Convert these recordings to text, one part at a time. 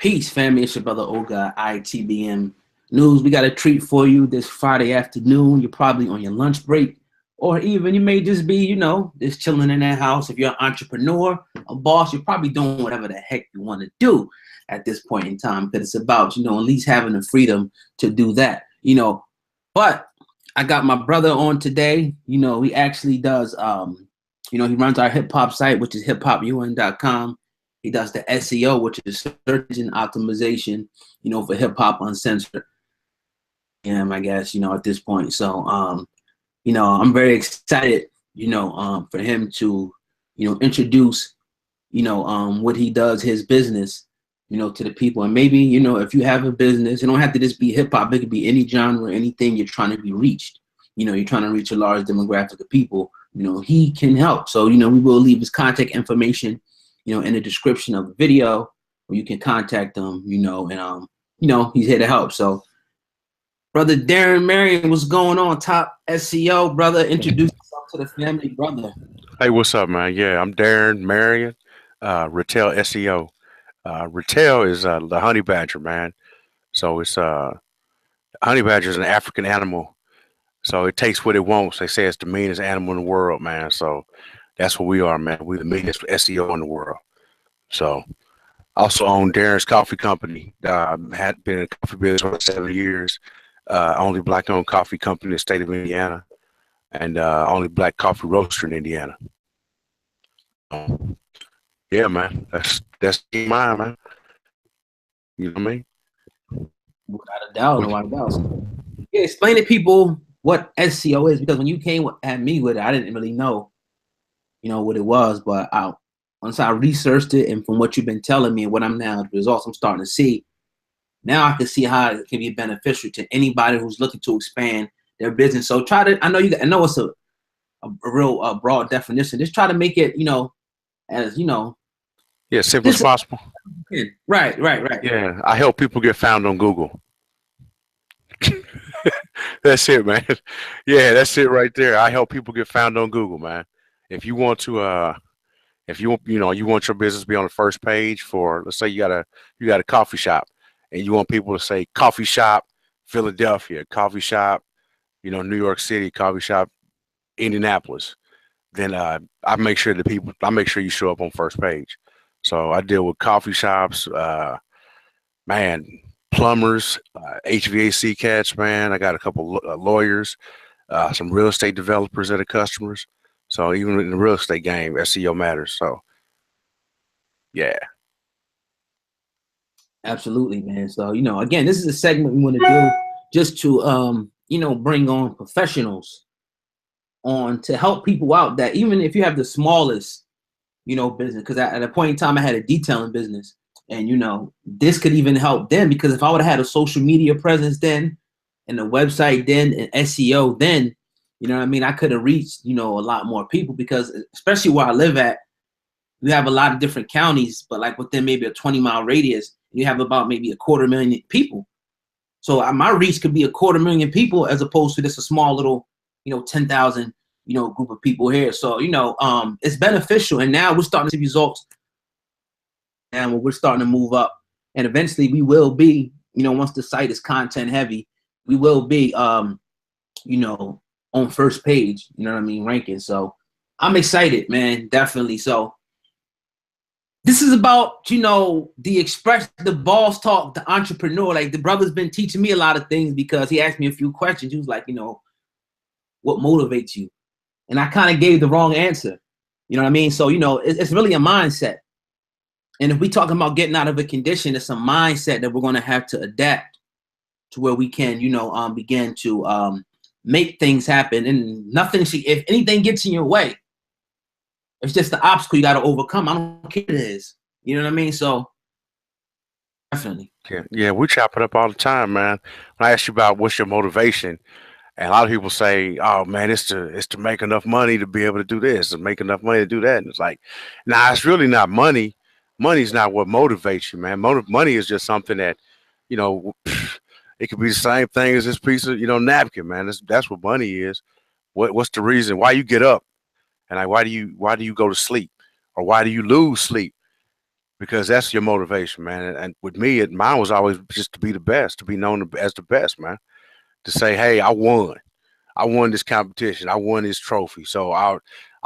Peace, family. It's your brother Olga, ITBM News. We got a treat for you this Friday afternoon. You're probably on your lunch break, or even you may just be, just chilling in that house. If you're an entrepreneur, a boss, you're probably doing whatever the heck you want to do at this point in time, because it's about, at least having the freedom to do that. But I got my brother on today. He actually does, he runs our hip hop site, which is hiphopun.com. He does the SEO, which is search engine optimization, for Hip Hop Uncensored. I guess, at this point. So, I'm very excited, for him to, introduce, what he does, his business, to the people. And maybe, if you have a business, it don't have to just be hip hop. It could be any genre, anything you're trying to be reached. You're trying to reach a large demographic of people. He can help. So, we will leave his contact information in the description of the video, where you can contact them, and he's here to help. So, brother Darren Marion, what's going on? Top SEO, brother. Introduce yourself to the family, brother. Hey, what's up, man? Yeah, I'm Darren Marion, Retail SEO. Retail is the honey badger, man. So it's honey badger is an African animal. So it takes what it wants. They say it's the meanest animal in the world, man. So that's what we are, man. We're the meanest SEO in the world. So also own Darren's Coffee Company. Had been in coffee business for 7 years. Only black-owned coffee company in the state of Indiana, and only black coffee roaster in Indiana. Yeah, man. That's mine, man. You know what I mean? Without a doubt, no doubt. Yeah, explain to people what SEO is, because when you came at me with it, I didn't really know, what it was. But once I researched it, and from what you've been telling me and what the results I'm starting to see, now I can see how it can be beneficial to anybody who's looking to expand their business. So I know it's a real broad definition. Just try to make it, as yeah, simple as possible. Right. Yeah, I help people get found on Google. That's it, man. Yeah, that's it right there. I help people get found on Google, man. If you want to, if you want your business to be on the first page for, let's say you got a coffee shop, and you want people to say coffee shop Philadelphia, coffee shop, New York City, coffee shop Indianapolis, then I make sure you show up on first page. So I deal with coffee shops, plumbers, HVAC cats, man. I got a couple lawyers, some real estate developers that are customers. So even in the real estate game, SEO matters. So yeah. Absolutely, man. So, again, this is a segment we want to do just to, bring on professionals on to help people out, that even if you have the smallest, business, because at a point in time I had a detailing business, and, this could even help them, because if I would have had a social media presence then, and a website then, and SEO then, I could have reached, a lot more people, because especially where I live at, we have a lot of different counties, but like within maybe a 20-mile radius, you have about maybe 250,000 people. So my reach could be 250,000 people, as opposed to just a small little, 10,000, group of people here. So, it's beneficial. And now we're starting to see results. And we're starting to move up. And eventually we will be, once the site is content heavy, we will be, on first page, ranking. So I'm excited, man, definitely. So this is about, the boss talk, the entrepreneur. Like, the brother's been teaching me a lot of things, because he asked me a few questions. He was like, what motivates you? And I kind of gave the wrong answer. You know what I mean? So, it's really a mindset. And if we talking about getting out of a condition, it's a mindset that we're going to have to adapt to, where we can, begin to make things happen. And if anything gets in your way, it's just the obstacle you got to overcome. I don't care what it is. You know what I mean? So definitely. Yeah, we chop it up all the time, man. When I ask you about what's your motivation, and a lot of people say, "Oh man, it's to make enough money to be able to do this, and make enough money to do that." And it's like, nah, it's really not money. Money's not what motivates you, man. Money is just something that, it could be the same thing as this piece of, napkin, man. That's what money is. What's the reason why you get up, and like why do you go to sleep, or why do you lose sleep? because that's your motivation, man. And with me, mine was always just to be the best, to be known as the best, man. To say, hey, I won. I won this competition. I won this trophy. So I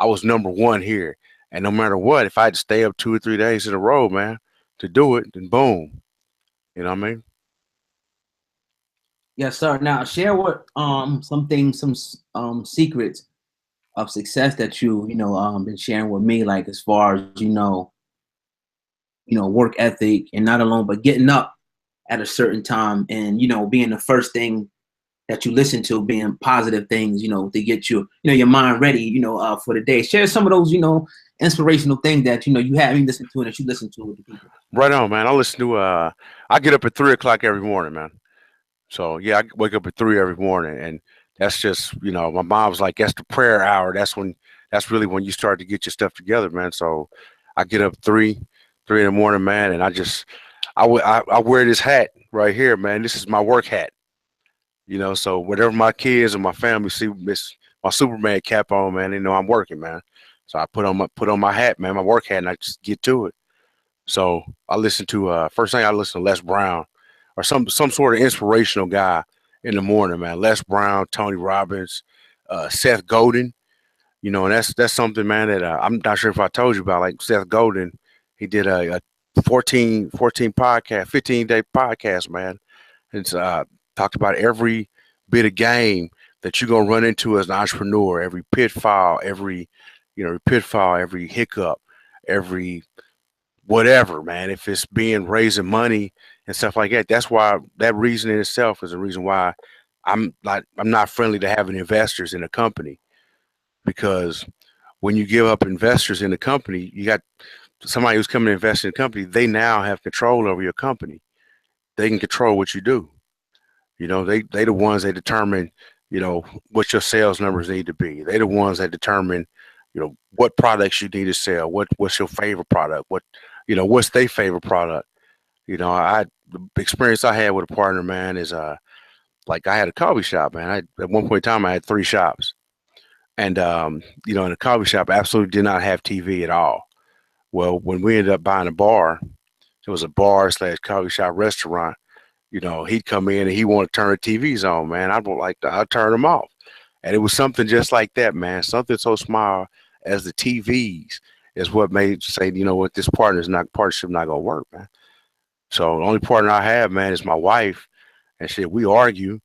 was number one here. And no matter what, if I had to stay up 2 or 3 days in a row, man, to do it, then boom. You know what I mean? Yes, sir. Now share what some things, some secrets of success that you been sharing with me, like as far as work ethic, and not alone, but getting up at a certain time, and being the first thing that you listen to, being positive things, to get your mind ready, for the day. Share some of those, inspirational things that you have me listen to and that you listen to with the people. Right on, man. I listen to I get up at 3 o'clock every morning, man. So yeah, I wake up at 3 every morning, and that's just my mom's like that's the prayer hour. That's really when you start to get your stuff together, man. So I get up 3 in the morning, man, and I wear this hat right here, man. This is my work hat, So whatever my kids and my family see my Superman cap on, man, they know I'm working, man. So I put on my hat, man, my work hat, and I just get to it. So I listen to first thing I listen to Les Brown or some sort of inspirational guy in the morning, man. Les Brown, Tony Robbins, Seth Godin, and that's something, man, that I'm not sure if I told you about. Like Seth Godin, he did a 14 podcast, 15-day podcast, man. It's talked about every bit of game that you're gonna run into as an entrepreneur, every pitfall, every hiccup, every whatever, man. If it's being raising money and stuff like that, that's why that reason in itself is a reason why I'm not friendly to having investors in a company, because when you give up investors in the company, you got somebody who's coming to invest in the company. They now have control over your company. They can control what you do. They the ones that determine, what your sales numbers need to be. They the ones that determine, what products you need to sell. What's your favorite product? What's their favorite product? The experience I had with a partner, man, is like I had a coffee shop, man. At one point in time I had 3 shops. And in the coffee shop absolutely did not have TV at all. Well, when we ended up buying a bar, it was a bar slash coffee shop restaurant. He'd come in and he wanted to turn the TVs on, man. I'd turn them off. And it was something just like that, man. Something so small as the TVs is what made say, what, this partnership not gonna work, man. So the only partner I have, man, is my wife, and shit, we argue.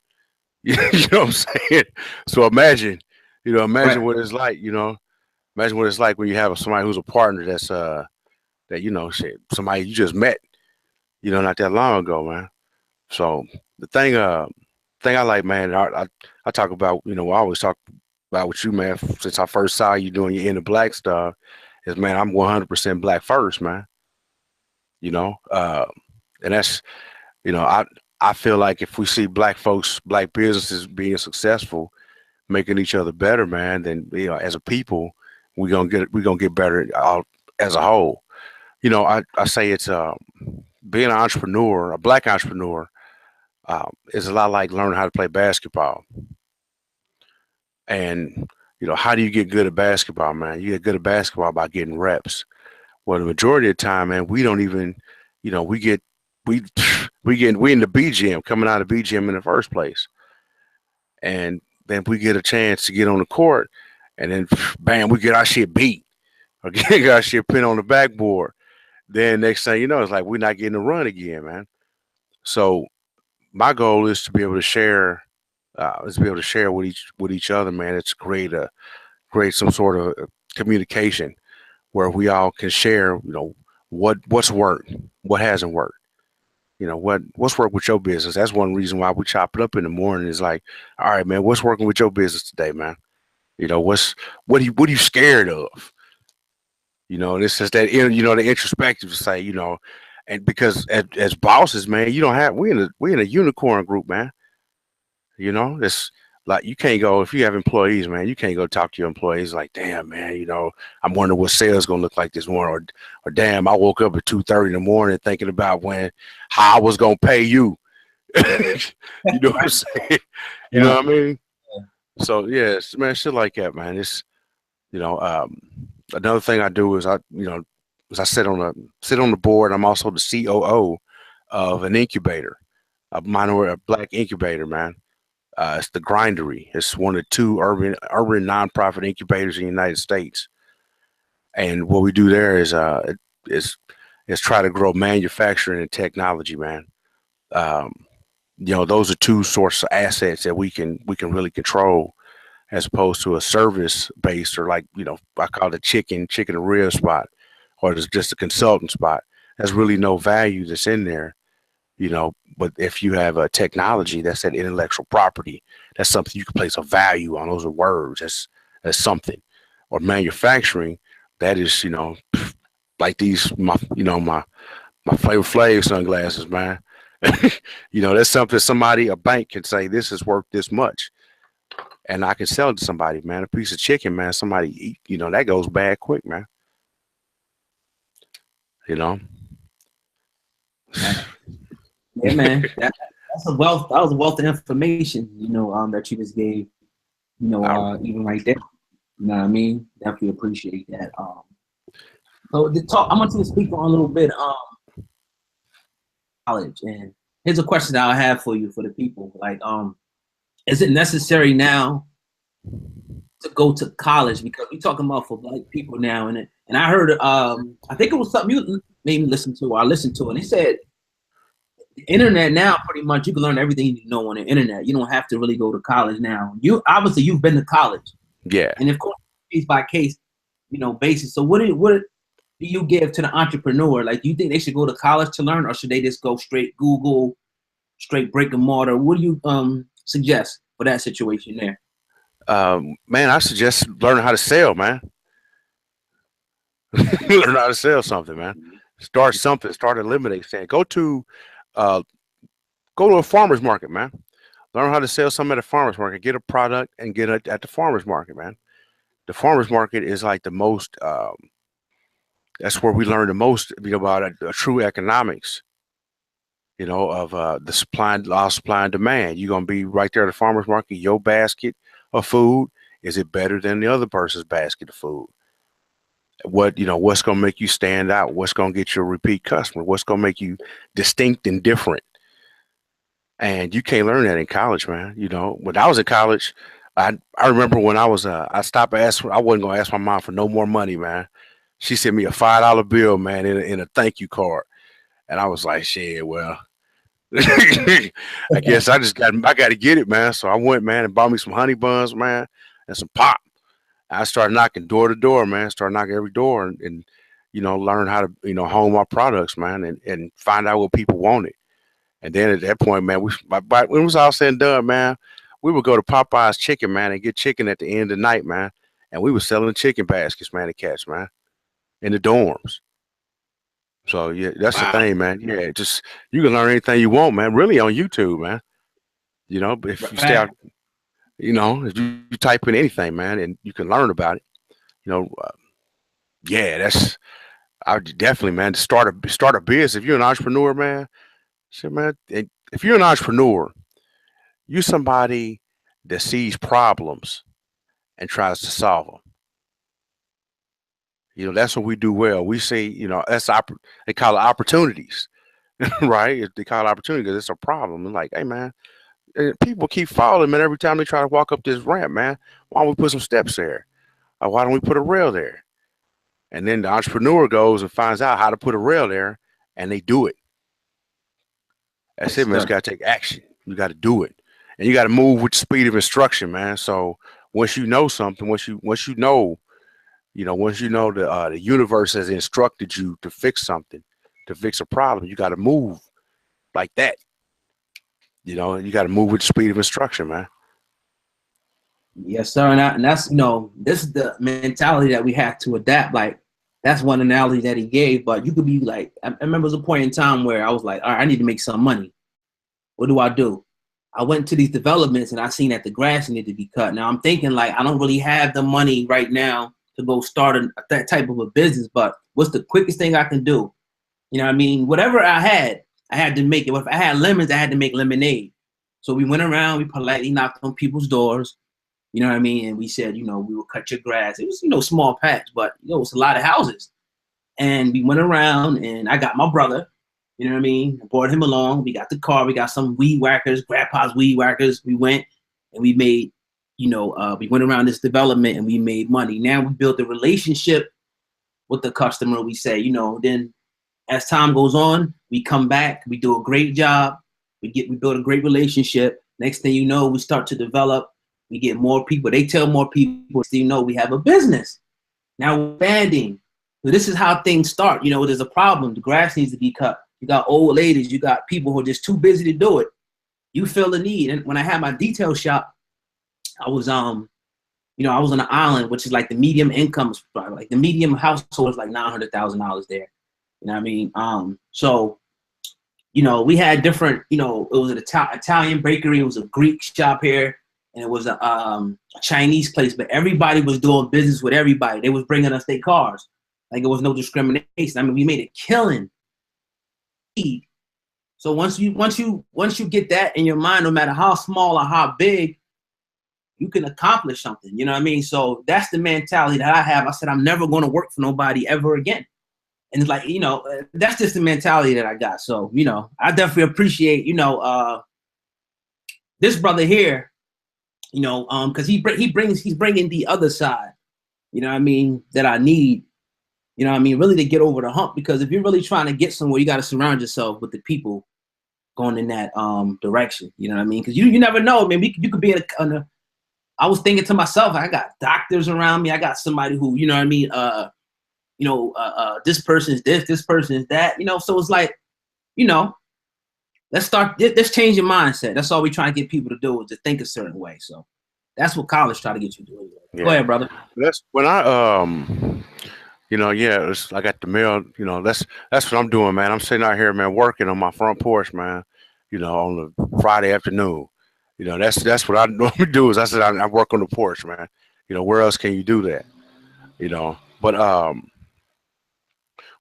You know what I'm saying? So imagine Right. what it's like, imagine what it's like when you have somebody who's a partner that's shit, somebody you just met, not that long ago, man. So the thing I like, man, I talk about, I always talk about with you, man, since I first saw you doing your inner black stuff, is, man, I'm 100% black first, man. You know, uh, and that's, I feel like if we see black folks, black businesses being successful, making each other better, man, then as a people, we gonna get better all, as a whole. I say it's being an entrepreneur, a black entrepreneur, is a lot like learning how to play basketball. And how do you get good at basketball, man? You get good at basketball by getting reps. Well, the majority of the time, man, we don't even, we get we we in the B gym, coming out of B gym in the first place, and then we get a chance to get on the court, and then bam, we get our shit beat or get our shit pinned on the backboard. Then next thing you know, it's like we're not getting a run again, man. So my goal is to be able to share, with each other, man. It's create some sort of communication where we all can share, what's worked, what hasn't worked. What's worked with your business. That's one reason why we chop it up in the morning. Is like, all right, man, what's working with your business today, man? What are you scared of? And it's just that the introspective to say, and because as bosses, man, you don't have we in a unicorn group, man. It's like you can't go if you have employees, man. You can't go talk to your employees like, damn, man, I'm wondering what sales gonna look like this morning, or damn, I woke up at 2:30 in the morning thinking about how I was gonna pay you. You know what I'm saying? You know Yeah. what I mean? So man, shit like that, man. It's you know, another thing I do is I as I sit on the board. I'm also the COO of an incubator, a black incubator, man. It's the Grindery. It's one of two urban nonprofit incubators in the United States. And what we do there is is try to grow manufacturing and technology, man. Um, those are two source of assets that we can really control, as opposed to a service based, or like, I call it a chicken and rib spot, or just a consultant spot. There's really no value that's in there, but if you have a technology, that's that intellectual property, that's something you can place a value on. Those are words. That's something. Or manufacturing, that is, like these my Flavor Flav sunglasses, man. That's something a bank can say, this is worth this much, and I can sell it to somebody, man. A piece of chicken, man, somebody eat, that goes bad quick, man. You know. Yeah, man. That's a wealth. That was a wealth of information, that you just gave. Even right there. You know what I mean? Definitely appreciate that. So the talk, I want you to speak on a little bit college, and here's a question that I have for you, for the people. Like, is it necessary now to go to college? Because we're talking about for black people now, and I heard I think it was something you made me listen to, or I listened to, and they said the internet now, pretty much you can learn everything you know on the internet. You don't have to really go to college now. You've been to college. Yeah. And of course, case by case, basis. So what do you give to the entrepreneur? Like, do you think they should go to college to learn, or should they just go straight Google, straight brick and mortar? What do you suggest for that situation there? Man, I suggest learning how to sell, man. Learn how to sell something, man. Start something. Start eliminating. Saying, uh, go to a farmer's market, man. Learn how to sell something at a farmer's market. Get a product and get it at the farmer's market, man. The farmer's market is like the most. That's where we learn the most, about true economics. Of the supply and demand. You're gonna be right there at the farmer's market. Your basket of food, is it better than the other person's basket of food? What's gonna make you stand out? What's gonna get you a repeat customer? What's gonna make you distinct and different? And you can't learn that in college, man. When I was in college, I remember when I stopped asking. I wasn't gonna ask my mom for no more money, man. She sent me a $5 bill, man, in a thank you card, and I was like, shit, well, I guess I got to get it, man. So I went, man, and bought me some honey buns, man, and some pop. I started knocking door to door, man. Started knocking every door, and learn how to hone my products, man, and find out what people wanted. And then at that point, man, when it was all said and done, man, we would go to Popeye's Chicken, man, and get chicken at the end of the night, man. And we were selling chicken baskets, man, to cats, man, in the dorms. So yeah, that's the thing, man. Yeah, just you can learn anything you want, man. Really on YouTube, man. But if you stay out, if you type in anything, man, and you can learn about it. You know, uh, yeah, I would definitely, man, to start a business. If you're an entrepreneur, man, shit, man. If you're an entrepreneur, you're somebody that sees problems and tries to solve them. That's what we do well. We say, they call it opportunities, right? They call it opportunity because it's a problem. And like, hey, man, people keep falling, man, every time they try to walk up this ramp, man. Why don't we put some steps there? Or why don't we put a rail there? And then the entrepreneur goes and finds out how to put a rail there, and they do it. That's it, man. You got to take action. You got to do it, and you got to move with the speed of instruction, man. So once you know something, once you know, the universe has instructed you to fix something, to fix a problem, you got to move like that. You got to move with the speed of instruction, man. Yes, sir. And that's, this is the mentality that we have to adapt. Like, that's one analogy that he gave. But you could be like, I remember there was a point in time where I was like, all right, I need to make some money. What do? I went to these developments and I seen that the grass needed to be cut. Now I'm thinking, like, I don't really have the money right now to go start that type of a business. But what's the quickest thing I can do? You know what I mean? Whatever I had to make it. If I had lemons, I had to make lemonade. So we went around, we politely knocked on people's doors. You know what I mean? And we said, we will cut your grass. It was, small patch, but it was a lot of houses. And we went around, and I got my brother, you know what I mean? I brought him along. We got the car. We got some weed whackers, grandpa's weed whackers. We went and we made, we went around this development and we made money. Now we built a relationship with the customer. We say, then as time goes on, we come back, we do a great job. We build a great relationship. Next thing you know, we start to develop. We get more people. They tell more people, so we have a business. Now we're expanding. So this is how things start. There's a problem. The grass needs to be cut. You got old ladies. You got people who are just too busy to do it. You feel the need. And when I had my detail shop, I was I was on an island, which is like the medium income, like the medium household is like $900,000 there. You know what I mean? So we had different. It was an Italian bakery. It was a Greek shop here, and it was a Chinese place. But everybody was doing business with everybody. They was bringing us their cars. Like it was no discrimination. I mean, we made a killing. So once you get that in your mind, no matter how small or how big, you can accomplish something. You know what I mean? So that's the mentality that I have. I said I'm never going to work for nobody ever again. And it's like, that's just the mentality that I got. So, I definitely appreciate, this brother here, because he's bringing the other side, that I need, really to get over the hump. Because if you're really trying to get somewhere, you got to surround yourself with the people going in that direction. You know what I mean? Because you never know. I mean, you could be I was thinking to myself, I got doctors around me. I got somebody who, you know what I mean? This person is this person is that, so it's like, let's change your mindset. That's all we try to get people to do, is to think a certain way. So that's what college try to get you to do. Yeah. Go ahead, brother. That's when I got the mail, that's what I'm doing, man. I'm sitting out here, man, working on my front porch, man, on the Friday afternoon. That's what I normally do. Is I work on the porch, man. Where else can you do that? But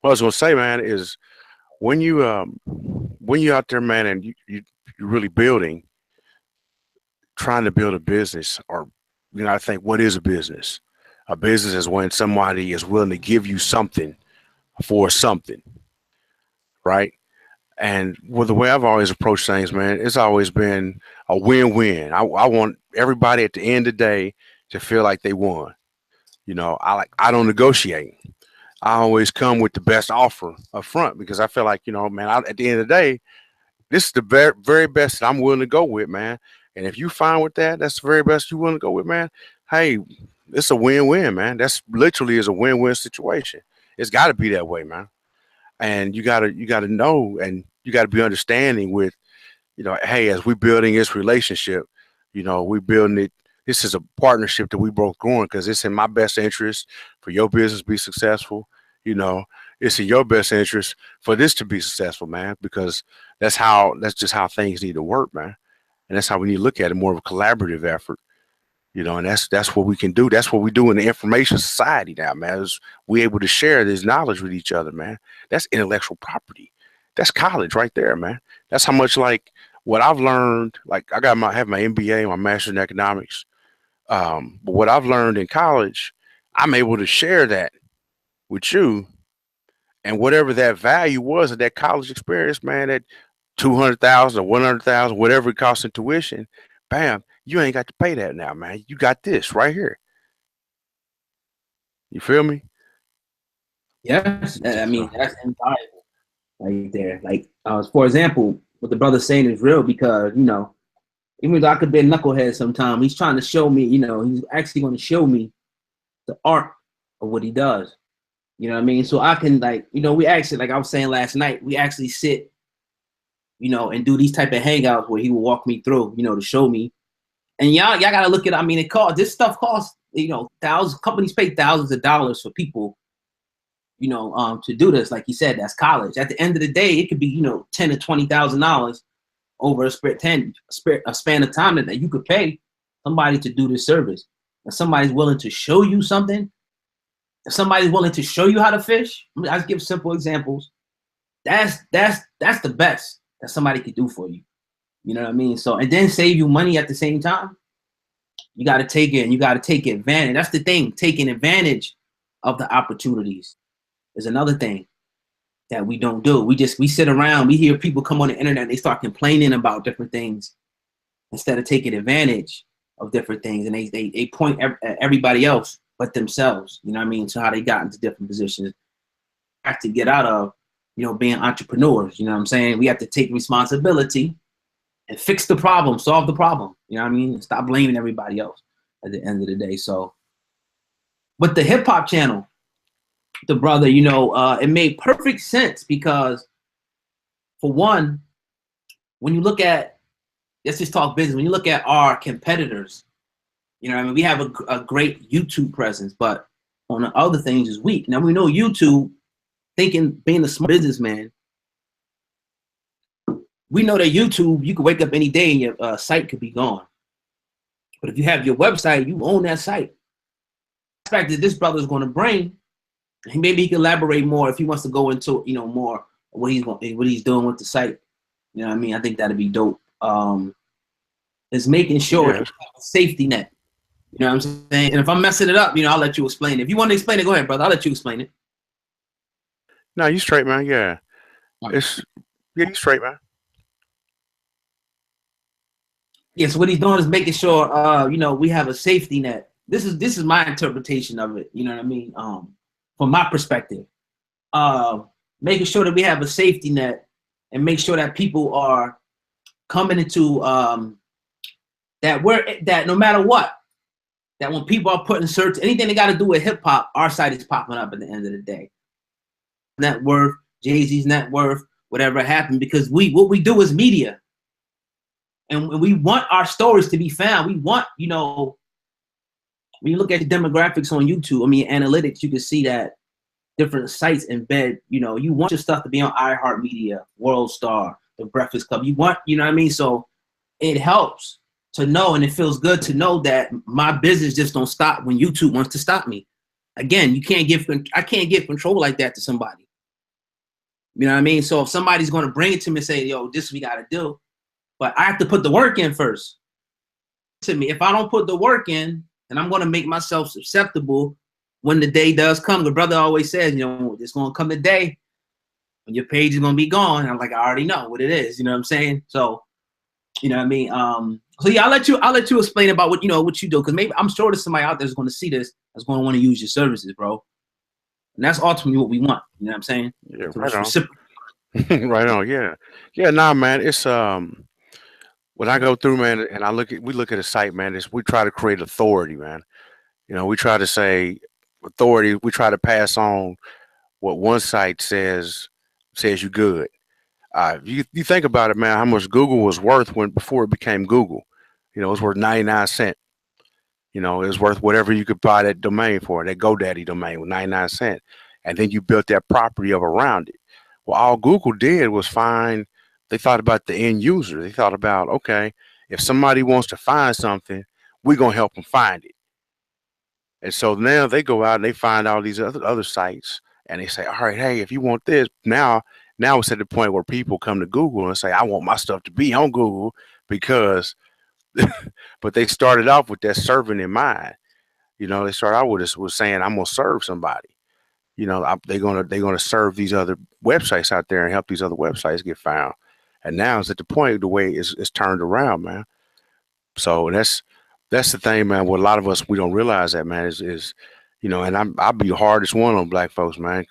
what I was gonna say, man, is when you out there, man, and you're really trying to build a business, or I think, what is a business? A business is when somebody is willing to give you something for something, right? And the way I've always approached things, man, it's always been a win-win. I want everybody at the end of the day to feel like they won. I don't negotiate. I always come with the best offer up front, because I feel like, man, at the end of the day, this is the very, very best that I'm willing to go with, man. And if you find with that, that's the very best you're willing to go with, man. Hey, it's a win-win, man. That's literally is a win-win situation. It's got to be that way, man. And you gotta know, and you gotta be understanding with, hey, as we building this relationship, we building it. This is a partnership that we both growing, because it's in my best interest for your business to be successful. It's in your best interest for this to be successful, man, because that's just how things need to work, man. And that's how we need to look at it, more of a collaborative effort. And that's what we can do. That's what we do in the information society now, man. Is we able to share this knowledge with each other, man. That's intellectual property. That's college right there, man. That's how much, like, what I've learned. Like, I have my MBA, my master's in economics. But what I've learned in college, I'm able to share that with you, and whatever that value was of that college experience, man, that 200,000 or 100,000, whatever it costs in tuition, bam, you ain't got to pay that now, man. You got this right here. You feel me? Yes, I mean, that's invaluable right there. Like, for example, what the brother's saying is real, because even though I could be a knucklehead sometimes, he's trying to show me. He's actually going to show me the art of what he does. You know what I mean? So I can, like, we actually, like I was saying last night, we actually sit, and do these type of hangouts where he will walk me through, to show me. And y'all gotta look at. I mean, this stuff costs, thousands. Companies pay thousands of dollars for people, to do this. Like you said, that's college. At the end of the day, it could be, $10,000 to $20,000 over a span of time that you could pay somebody to do this service. If somebody's willing to show you something, if somebody's willing to show you how to fish, I just give simple examples. That's the best that somebody could do for you. You know what I mean? So, and then save you money at the same time. You got to take it, and you got to take advantage. That's the thing, taking advantage of the opportunities. is another thing that we don't do. We sit around, we hear people come on the internet, they start complaining about different things instead of taking advantage of different things, and they point at everybody else but themselves. You know what I mean? So how they got into different positions. Have to get out of, being entrepreneurs. You know what I'm saying? We have to take responsibility and fix the problem, solve the problem. You know what I mean? Stop blaming everybody else at the end of the day. So, but the hip hop channel, the brother, it made perfect sense because, for one, when you look at, let's just talk business. When you look at our competitors, we have a great YouTube presence, but on the other things is weak. Now we know YouTube, being a smart businessman, we know that YouTube, you could wake up any day and your site could be gone. But if you have your website, you own that site. The fact that this brother is going to bring, maybe he can elaborate more if he wants to go into, more what he's doing with the site. You know what I mean? I think that'd be dope. Is making sure it's a safety net. You know what I'm saying? And if I'm messing it up, I'll let you explain it. If you want to explain it, go ahead, brother. I'll let you explain it. No, you straight, man. Yeah. You straight, man. Yeah, so what he's doing is making sure we have a safety net. This is my interpretation of it, you know what I mean? From my perspective. Making sure that we have a safety net and make sure that people are coming into that no matter what, that when people are putting search, anything they got to do with hip hop, our site is popping up at the end of the day. Net worth, Jay-Z's net worth, whatever happened, because what we do is media. And we want our stories to be found. We want, when you look at the demographics on YouTube, analytics, you can see that different sites embed, you want your stuff to be on iHeartMedia, World Star, The Breakfast Club. You want, you know what I mean? So it helps to know, and it feels good to know that my business just don't stop when YouTube wants to stop me. Again, I can't give control like that to somebody. You know what I mean? So if somebody's going to bring it to me and say, yo, this we got to do, but I have to put the work in first. To me, if I don't put the work in, then I'm going to make myself susceptible when the day does come. The brother always says, it's going to come the day when your page is going to be gone. And I'm like, I already know what it is. You know what I'm saying? So, you know what I mean? So yeah, I'll let you explain about what you do, because maybe I'm sure there's somebody out there that's going to see this, that's going to want to use your services, bro. And that's ultimately what we want. You know what I'm saying? Yeah, right on. Right on. Yeah. Yeah, nah, man. It's when I go through, man, and we look at a site, man, we try to create authority, man. We try to say authority, we try to pass on what one site says you good. You think about it, man, how much Google was worth before it became Google. It was worth 99 cents. It was worth whatever you could buy that domain for, that GoDaddy domain with 99 cents. And then you built that property up around it. Well, all Google did was they thought about the end user. They thought about, okay, if somebody wants to find something, we're going to help them find it. And so now they go out and they find all these other sites and they say, all right, hey, if you want this, now it's at the point where people come to Google and say, I want my stuff to be on Google because, but they started off with that serving in mind. They started out with saying, I'm going to serve somebody. They're gonna serve these other websites out there and help these other websites get found. And now it's at the point the way it's turned around, man. So that's the thing, man. What a lot of us we don't realize that, man, is and I'll be the hardest one on black folks, man,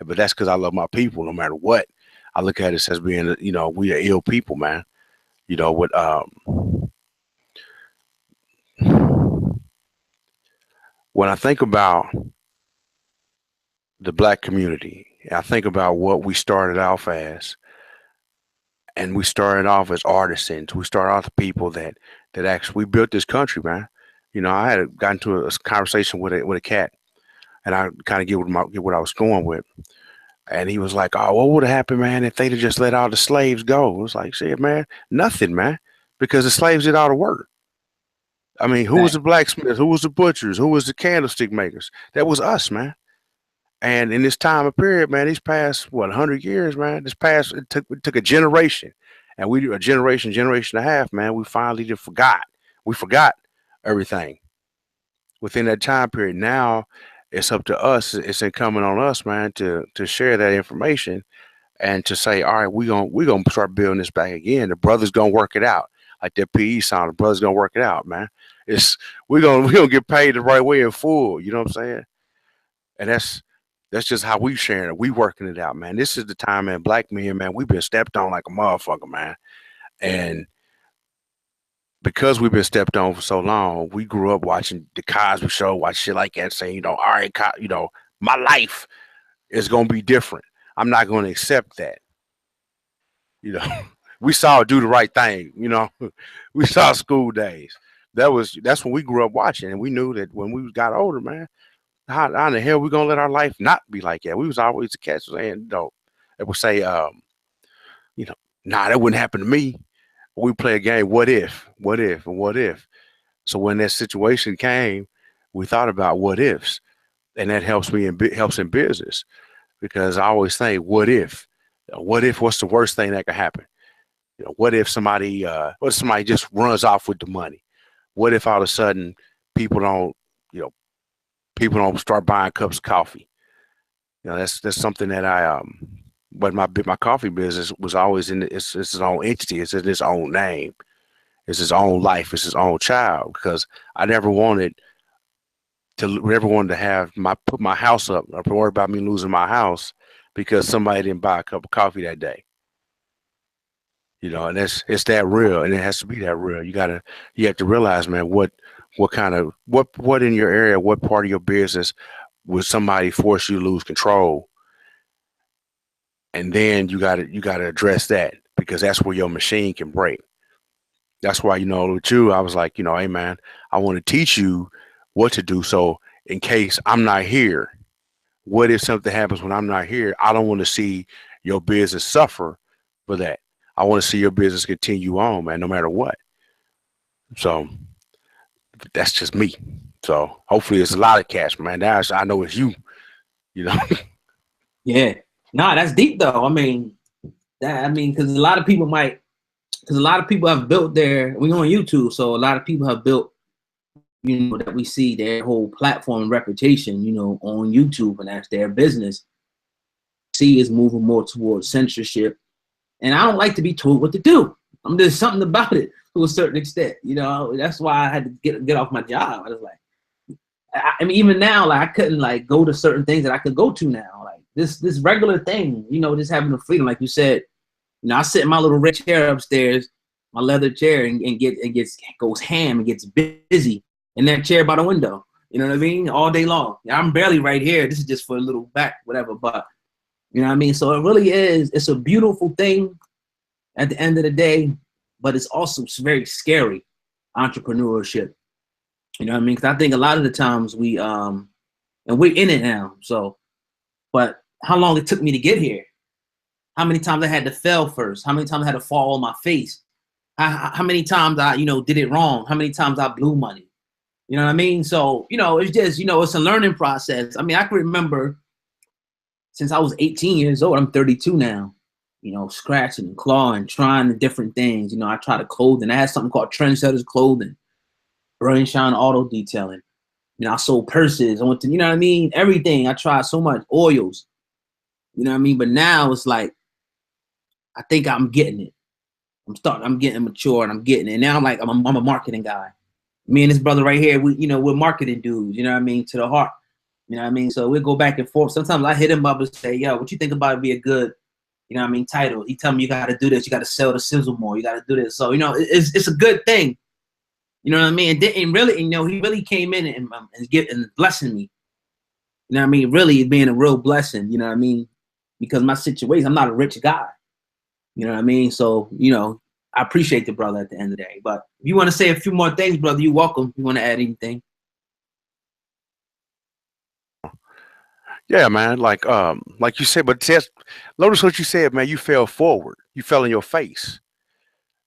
but that's because I love my people no matter what. I look at it as being, we are ill people, man. What when I think about the black community, I think about what we started off as, and we started off as artisans. We started off the people that actually we built this country, man. I had gotten into a conversation with a cat, and I kind of get what I was going with, and he was like, "Oh, what would have happened, man, if they'd have just let all the slaves go?" It was like, "Shit, man, nothing, man, because the slaves did all the work." I mean, who was the blacksmiths? Who was the butchers? Who was the candlestick makers? That was us, man. And in this time of period, man, these past 100 years, man, it took a generation, and a generation and a half, man. We finally just forgot. We forgot everything within that time period. Now, it's up to us. It's incumbent on us, man, to share that information and to say, all right, we gonna start building this back again. The brothers gonna work it out, like that PE sound. The brothers gonna work it out, man. It's we gonna get paid the right way in full. You know what I'm saying? And that's just how we sharing it. We working it out, man. This is the time, man. Black men, man, we've been stepped on like a motherfucker, man. And because we've been stepped on for so long, we grew up watching the Cosby Show, watch shit like that, saying, all right, my life is gonna be different. I'm not gonna accept that. You know, we saw do the right thing. We saw School Days. That's when we grew up watching, and we knew that when we got older, man, how in the hell we gonna let our life not be like that? We was always the cats saying, no, they would say, you know, nah, that wouldn't happen to me. We play a game. And what if? So when that situation came, we thought about what ifs, and that helps in business because I always think, what if? What if? What's the worst thing that could happen? What if somebody just runs off with the money? What if all of a sudden people don't, you know, people don't start buying cups of coffee? That's something that but my coffee business was always it's its own entity. It's in its own name. It's his own life. It's his own child. Because I never wanted to have put my house up or worry about me losing my house because somebody didn't buy a cup of coffee that day. And it's that real, and it has to be that real. You have to realize, man, what kind of what in your area, what part of your business would somebody force you to lose control, and then you gotta address that because that's where your machine can break. That's why, with you, I was like, hey man, I want to teach you what to do. So in case I'm not here, what if something happens when I'm not here? I don't want to see your business suffer for that. I want to see your business continue on, man, no matter what. So that's just me. So hopefully it's a lot of cash, man. I know it's you, you know. Yeah. Nah, that's deep though. Because a lot of people have built we on YouTube, so a lot of people have built, that we see their whole platform and reputation, on YouTube, and that's their business. See, is moving more towards censorship, and I don't like to be told what to do. There's something about it to a certain extent, That's why I had to get off my job. I was like, even now, like I couldn't like go to certain things that I could go to now, like this regular thing, just having the freedom, like you said. I sit in my little red chair upstairs, my leather chair, and goes ham and gets busy in that chair by the window. You know what I mean? All day long. I'm barely right here. This is just for a little back, whatever. But you know what I mean? So it really is. It's a beautiful thing at the end of the day, but it's also very scary, entrepreneurship. You know what I mean? Because I think a lot of the times and we're in it now. So, but how long it took me to get here? How many times I had to fail first? How many times I had to fall on my face? How many times I, did it wrong? How many times I blew money? You know what I mean? So, it's just, it's a learning process. I can remember since I was 18 years old, I'm 32 now, scratching and clawing, trying the different things. I tried clothing. I had something called Trendsetters Clothing, Burn Shine Auto Detailing. I sold purses. I went to, you know what I mean? Everything. I tried so much, oils. You know what I mean? But now it's like, I think I'm getting it. I'm getting mature, and I'm getting it. And now I'm a marketing guy. Me and this brother right here, we're marketing dudes, you know what I mean, to the heart. You know what I mean? So we go back and forth. Sometimes I hit him up and say, yo, what you think about it be a good, title? He tell me you gotta do this, you gotta sell the sizzle more, you gotta do this. So, it's a good thing. You know what I mean? And really, he really came in and blessing me. You know what I mean? Really being a real blessing, you know what I mean? Because my situation, I'm not a rich guy. You know what I mean? So, I appreciate the brother at the end of the day. But if you want to say a few more things, brother, you're welcome. If you want to add anything. Yeah, man. Like you said, but notice what you said, man. You fell forward. You fell in your face.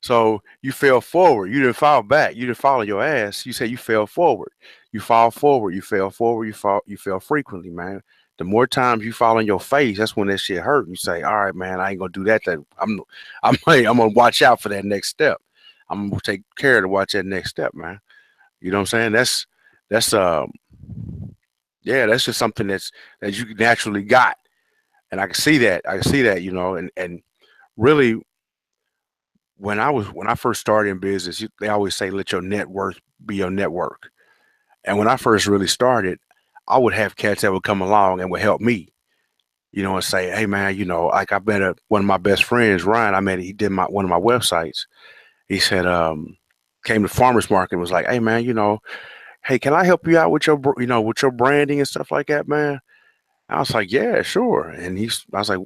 So you fell forward. You didn't fall back. You didn't fall on your ass. You said you fell forward. You fall forward. You fell forward. You fell frequently, man. The more times you fall on your face, that's when that shit hurt. You say, all right, man, I ain't gonna do that. I'm gonna watch out for that next step. I'm gonna take care to watch that next step, man. You know what I'm saying? That's Yeah, that's just something that you naturally got, and I can see that. I can see that, and really, when I first started in business, they always say let your net worth be your network. And when I first really started, I would have cats that would come along and would help me, and say, hey man, like I met one of my best friends, Ryan. I met he did my one of my websites. He said, came to farmers market and was like, hey man, hey, can I help you out with with your branding and stuff like that, man? I was like, yeah, sure. And I was like,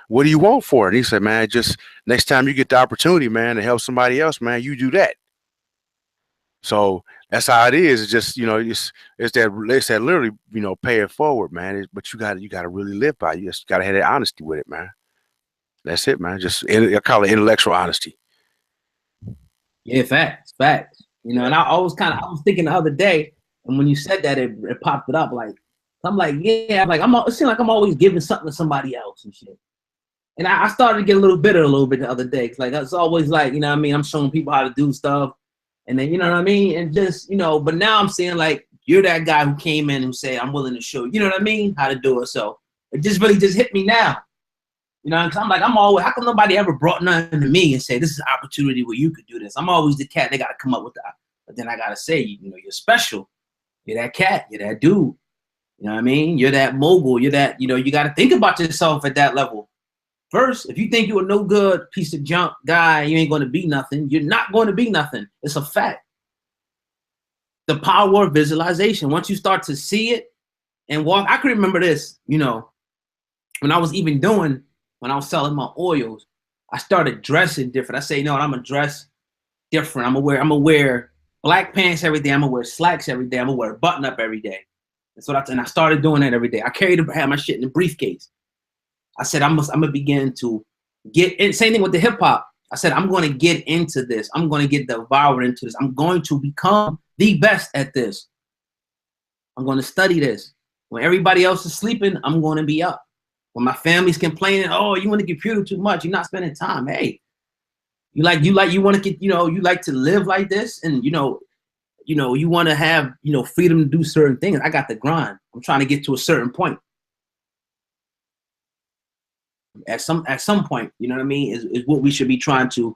what do you want for it? And he said, man, just next time you get the opportunity, man, to help somebody else, man, you do that. So that's how it is. It's just, it's that literally, pay it forward, man. But you got to really live by it. You just got to have that honesty with it, man. That's it, man. I call it intellectual honesty. Yeah, facts, facts. And Yeah. I was thinking the other day, and when you said that, it popped it up. Like, I'm like, yeah, like it seems like I'm always giving something to somebody else and shit. And I started to get a little bitter a little bit the other day. Like, it's always like, what I mean? I'm showing people how to do stuff. And then, you know what I mean? And just, but now I'm seeing like, you're that guy who came in and said, I'm willing to show, you know what I mean? How to do it. So it just really just hit me now. Because I'm like, how come nobody ever brought nothing to me and say, this is an opportunity where you could do this? I'm always the cat they got to come up with that. But then I got to say, you're special. You're that cat. You're that dude. You know what I mean? You're that mogul. You're that, you got to think about yourself at that level. First, if you think you're a no good piece of junk guy, you ain't going to be nothing. You're not going to be nothing. It's a fact. The power of visualization. Once you start to see it and walk, I can remember this, when I was when I was selling my oils, I started dressing different. I say, I'm gonna dress different. I'm gonna wear black pants every day. I'm gonna wear slacks every day. I'm gonna wear a button up every day. That's what and I started doing that every day. I had my shit in a briefcase. I said, I'm gonna begin to get in. Same thing with the hip hop. I said, I'm gonna get into this. I'm gonna get devoured into this. I'm going to become the best at this. I'm gonna study this. When everybody else is sleeping, I'm gonna be up. When my family's complaining, oh, you want the computer too much, you're not spending time. Hey, you want to get, you like to live like this, and you want to have, freedom to do certain things. I got the grind. I'm trying to get to a certain point. At some point, you know what I mean, is what we should be trying to,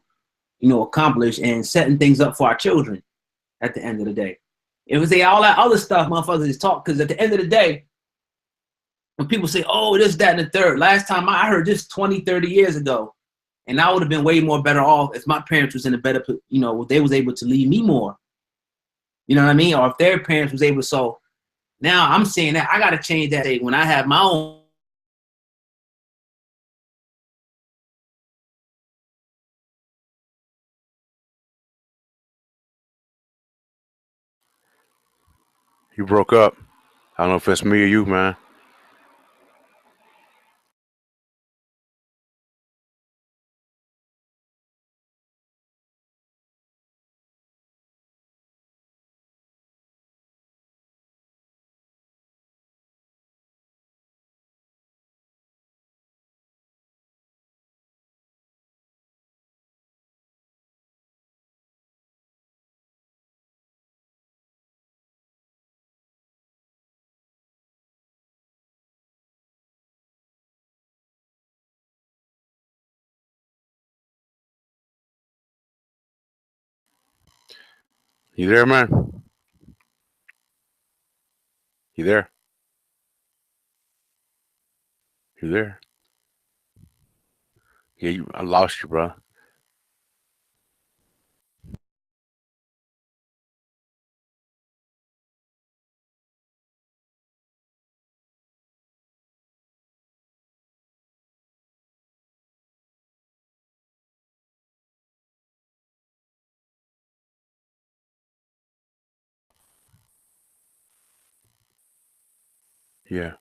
accomplish and setting things up for our children at the end of the day. It was all that other stuff, motherfuckers is talk, because at the end of the day, when people say, oh, this, that, and the third, last time I heard this 20, 30 years ago, and I would have been way more better off if my parents was in a better, they was able to leave me more. You know what I mean? Or if their parents was able to. So now I'm saying that I got to change that when I have my own. You broke up. I don't know if it's me or you, man. You there, man? You there? You there? Yeah, I lost you, bro. Yeah.